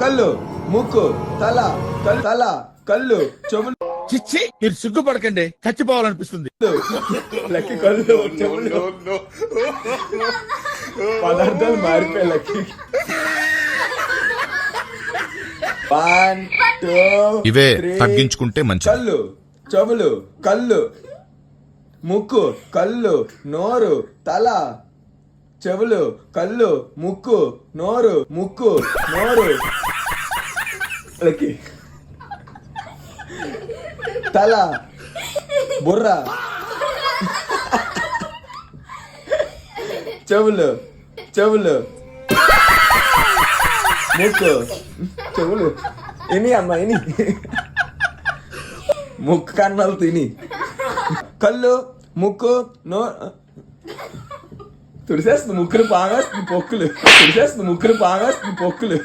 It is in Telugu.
కళ్ళు, ముక్కు, తల, తల, కళ్ళు, చెవులు. చిచ్చి మీరు సిగ్గుపడకండి, చచ్చిపోవాలనిపిస్తుంది. లక్కీ కళ్ళు, చెవులు, పదార్థాలు మారిపోయాయి లక్కీ. 1 2 ఇవే 3. తగ్గించుకుంటే మంచిది. కళ్ళు, చెవులు, కళ్ళు, ముక్కు, కళ్ళు, నోరు, తల, చెవులు, కళ్ళు, ముక్కు, నోరు, ముక్కు, నోరు, లక్కీ, తల, బుర్ర, చెవులు, చెవులు, ముక్కు, చెవులు, ఇని అమ్మా ఇని, ముక్కు కన్నాలు తిని, కళ్ళు, ముక్కు, నో, తుడిసేస్తుంది ముక్కులు పాగేస్తుంది పొక్కులు, తుడిసేస్తుంది ముక్కులు పాగేస్తుంది పొక్కులు.